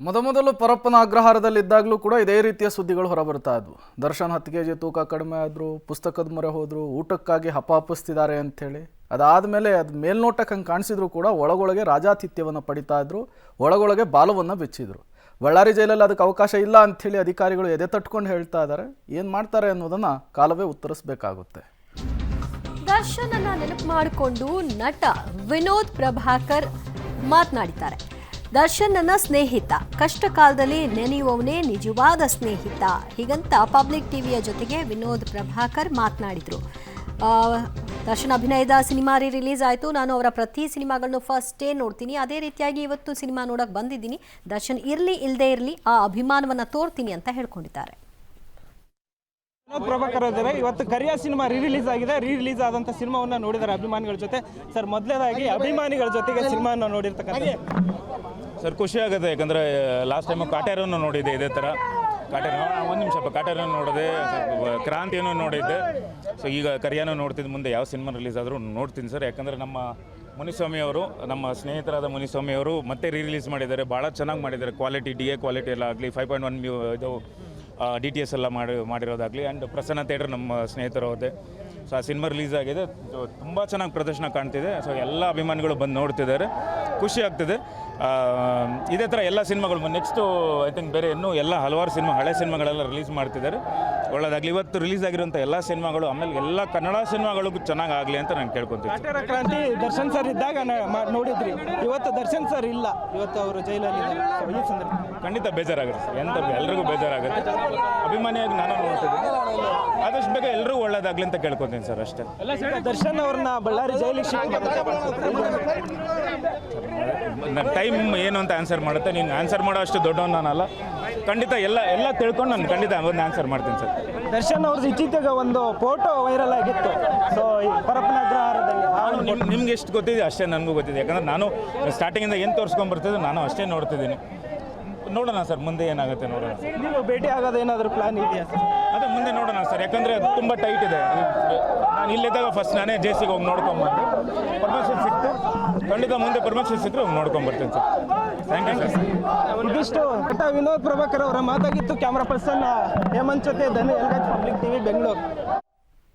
ಮೊದಲು ಪರಪ್ಪನ ಅಗ್ರಹಾರದಲ್ಲಿದ್ದಾಗಲೂ ಕೂಡ ಇದೇ ರೀತಿಯ ಸುದ್ದಿಗಳು ಹೊರಬರ್ತಾ ಇದ್ವು. ದರ್ಶನ್ 10 kg ತೂಕ ಕಡಿಮೆ ಆದರು, ಪುಸ್ತಕದ ಮೊರೆ ಹೋದರು, ಊಟಕ್ಕಾಗಿ ಹಪಾಪಿಸ್ತಿದ್ದಾರೆ ಅಂಥೇಳಿ. ಅದಾದಮೇಲೆ ಅದು ಮೇಲ್ನೋಟಕ್ಕೆ ಹಂಗೆ ಕಾಣಿಸಿದ್ರು ಕೂಡ ಒಳಗೊಳಗೆ ರಾಜಾತಿಥ್ಯವನ್ನು ಪಡಿತಾ ಇದ್ರು, ಒಳಗೊಳಗೆ ಬಾಲವನ್ನು ಬೆಚ್ಚಿದ್ರು. ಬಳ್ಳಾರಿ ಜೈಲಲ್ಲಿ ಅದಕ್ಕೆ ಅವಕಾಶ ಇಲ್ಲ ಅಂಥೇಳಿ ಅಧಿಕಾರಿಗಳು ಎದೆ ತಟ್ಕೊಂಡು ಹೇಳ್ತಾ ಇದ್ದಾರೆ. ಏನು ಮಾಡ್ತಾರೆ ಅನ್ನೋದನ್ನು ಕಾಲವೇ ಉತ್ತರಿಸಬೇಕಾಗುತ್ತೆ. ದರ್ಶನನ್ನ ನೆನಪು ಮಾಡಿಕೊಂಡು ನಟ ವಿನೋದ್ ಪ್ರಭಾಕರ್ ಮಾತನಾಡಿದ್ದಾರೆ. ದರ್ಶನ್ ನನ್ನ ಸ್ನೇಹಿತ, ಕಷ್ಟ ಕಾಲದಲ್ಲಿ ನೆನೆಯುವವನೇ ನಿಜವಾದ ಸ್ನೇಹಿತ, ಹೀಗಂತ ಪಬ್ಲಿಕ್ ಟಿವಿಯ ಜೊತೆಗೆ ವಿನೋದ್ ಪ್ರಭಾಕರ್ ಮಾತನಾಡಿದರು. ದರ್ಶನ್ ಅಭಿನಯದ ಸಿನಿಮಾ ರಿಲೀಸ್ ಆಯಿತು. ನಾನು ಅವರ ಪ್ರತಿ ಸಿನಿಮಾಗಳನ್ನು ಫಸ್ಟ್ ಡೇ ನೋಡ್ತೀನಿ. ಅದೇ ರೀತಿಯಾಗಿ ಇವತ್ತು ಸಿನಿಮಾ ನೋಡೋಕೆ ಬಂದಿದ್ದೀನಿ. ದರ್ಶನ್ ಇರಲಿ ಇಲ್ಲದೇ ಇರಲಿ ಆ ಅಭಿಮಾನವನ್ನು ತೋರ್ತೀನಿ ಅಂತ ಹೇಳ್ಕೊಂಡಿದ್ದಾರೆ. ವಿನೋದ್ ಪ್ರಭಾಕರ್ ಅವರೇ, ಇವತ್ತು ಕರಿಯ ಸಿನಿಮಾ ರಿಲೀಸ್ ಆಗಿದೆ. ರಿಲೀಸ್ ಆದಂಥ ಸಿನಿಮಾವನ್ನು ನೋಡಿದ್ದಾರೆ ಅಭಿಮಾನಿಗಳ ಜೊತೆ. ಸರ್, ಮೊದಲನೇದಾಗಿ ಅಭಿಮಾನಿಗಳ ಜೊತೆಗೆ ಸಿನಿಮಾವನ್ನು ನೋಡಿರ್ತಕ್ಕಂಥ ಸರ್ ಖುಷಿ ಆಗುತ್ತೆ. ಯಾಕಂದರೆ ಲಾಸ್ಟ್ ಟೈಮು ಕಾಟೇರನ್ನು ನೋಡಿದ್ದೆ, ಇದೇ ಥರ ಒಂದು ನಿಮಿಷ ಕಾಟೇರನ್ನು ನೋಡಿದೆ, ಕ್ರಾಂತಿಯನ್ನು ನೋಡಿದ್ದೆ. ಸೊ ಈಗ ಕರಿಯಾನು ನೋಡ್ತಿದ್ದು, ಮುಂದೆ ಯಾವ ಸಿನಿಮಾ ರಿಲೀಸ್ ಆದರೂ ನೋಡ್ತೀನಿ ಸರ್. ಯಾಕಂದರೆ ನಮ್ಮ ಮುನಿಸ್ವಾಮಿ ಅವರು, ನಮ್ಮ ಸ್ನೇಹಿತರಾದ ಮುನಿಸ್ವಾಮಿ ಅವರು ಮತ್ತೆ ರಿಲೀಸ್ ಮಾಡಿದ್ದಾರೆ. ಭಾಳ ಚೆನ್ನಾಗಿ ಮಾಡಿದ್ದಾರೆ. ಕ್ವಾಲಿಟಿ, DA ಕ್ವಾಲಿಟಿ ಎಲ್ಲ ಆಗಲಿ, 5.1 ಇದು DTS ಎಲ್ಲ ಮಾಡಿರೋದಾಗಲಿ. ಆ್ಯಂಡ್ ಪ್ರಸನ್ನ ಥಿಯೇಟರ್ ನಮ್ಮ ಸ್ನೇಹಿತರು ಅವ್ರದ್ದೇ. ಸೊ ಆ ಸಿನಿಮಾ ರಿಲೀಸ್ ಆಗಿದೆ, ತುಂಬ ಚೆನ್ನಾಗಿ ಪ್ರದರ್ಶನ ಕಾಣ್ತಿದೆ. ಸೊ ಎಲ್ಲ ಅಭಿಮಾನಿಗಳು ಬಂದು ನೋಡ್ತಿದ್ದಾರೆ, ಖುಷಿ ಆಗ್ತಿದೆ. ಇದೇ ಥರ ಎಲ್ಲ ಸಿನಿಮಾಗಳು ನೆಕ್ಸ್ಟು ಐ ಥಿಂಕ್ ಬೇರೆ ಇನ್ನೂ ಎಲ್ಲ ಹಲವಾರು ಸಿನಿಮಾ, ಹಳೆ ಸಿನಿಮಾಗಳೆಲ್ಲ ರಿಲೀಸ್ ಮಾಡ್ತಿದ್ದಾರೆ. ಒಳ್ಳೆಯದಾಗಲಿ. ಇವತ್ತು ರಿಲೀಸ್ ಆಗಿರುವಂಥ ಎಲ್ಲ ಸಿನಿಮಾಗಳು, ಆಮೇಲೆ ಎಲ್ಲ ಕನ್ನಡ ಸಿನಿಮಾಗಳಿಗೂ ಚೆನ್ನಾಗಿ ಆಗಲಿ ಅಂತ ನಾನು ಕೇಳ್ಕೊತೀನಿ. ಕಾಟೇರ ಕ್ರಾಂತಿ ದರ್ಶನ್ ಸರ್ ಇದ್ದಾಗ ನೋಡಿದ್ರಿ, ಇವತ್ತು ದರ್ಶನ್ ಸರ್ ಇಲ್ಲ, ಇವತ್ತು ಅವರು ಜೈಲಲ್ಲಿ ಈ ಸಂದರ್ಭ ಖಂಡಿತ ಬೇಜಾರಾಗುತ್ತೆ. ಎಲ್ರಿಗೂ ಬೇಜಾರಾಗುತ್ತೆ. ಅಭಿಮಾನಿಯಾಗಿ ನಾನು ನೋಡ್ತಿದ್ದೀನಿ. ಆದಷ್ಟು ಬೇಗ ಎಲ್ರಿಗೂ ಒಳ್ಳೇದಾಗಲಿ ಅಂತ ಕೇಳ್ಕೊತೀನಿ ಸರ್, ಅಷ್ಟೇ. ದರ್ಶನ್ ಅವ್ರನ್ನ ಬಳ್ಳಾರಿ ಜೈಲಿಗೆ ಟೈಮ್ ಏನು ಅಂತ ಆನ್ಸರ್ ಮಾಡುತ್ತೆ. ನೀನು ಆನ್ಸರ್ ಮಾಡೋ ಅಷ್ಟು ದೊಡ್ಡವನು ನಾನಲ್ಲ. ಖಂಡಿತ ಎಲ್ಲ ತಿಳ್ಕೊಂಡು ನಾನು ಖಂಡಿತ ಒಂದು ಆನ್ಸರ್ ಮಾಡ್ತೀನಿ ಸರ್. ದರ್ಶನ್ ಅವ್ರದ್ದು ಇತ್ತೀಚೆಗೆ ಒಂದು ಫೋಟೋ ವೈರಲ್ ಆಗಿತ್ತು. ಸೊ ಪರಪ್ಪನ ಅಗ್ರಹಾರದಲ್ಲಿ ನಿಮ್ಗೆ ಎಷ್ಟು ಗೊತ್ತಿದೆ ಅಷ್ಟೇ ನನಗೂ ಗೊತ್ತಿದೆ. ಯಾಕಂದರೆ ನಾನು ಸ್ಟಾರ್ಟಿಂಗಿಂದ ಏನು ತೋರಿಸ್ಕೊಂಡ್ಬರ್ತಿದ್ದೆ ನಾನು ಅಷ್ಟೇ ನೋಡ್ತಿದ್ದೀನಿ. ನೋಡೋಣ ಸರ್, ಮುಂದೆ ಏನಾಗುತ್ತೆ ನೋಡೋಣ. ನೀವು ಭೇಟಿ ಆಗೋದು ಏನಾದರೂ ಪ್ಲಾನ್ ಇದೆಯಾ ಸರ್? ಅದೇ ಮುಂದೆ ನೋಡೋಣ ಸರ್. ಯಾಕಂದರೆ ಅದು ತುಂಬ ಟೈಟ್ ಇದೆ. ನಾನು ಇಲ್ಲಿದ್ದಾಗ ಫಸ್ಟ್ ನಾನೇ JCಗೆ ಹೋಗಿ ನೋಡ್ಕೊಂಬಂದು, ಪರ್ಮಿಷನ್ ಸಿಕ್ತು. ಖಂಡಿತ ಮುಂದೆ ಪರ್ಮಿಷನ್ ಸಿಕ್ಕರೆ ಹೋಗಿ ನೋಡ್ಕೊಂಬರ್ತೀನಿ ಸರ್. Thank you sir. ಇದಿಷ್ಟು ನಟ ವಿನೋದ್ ಪ್ರಭಾಕರ್ ಅವರ ಮಾತಾಗಿತ್ತು. ಕ್ಯಾಮ್ರಾ ಪರ್ಸನ್ ಹೇಮಂತ್ ಜೊತೆ ಧನು, ಎಲ್ಗಾಜ್, ಪಬ್ಲಿಕ್ TV, ಬೆಂಗಳೂರು.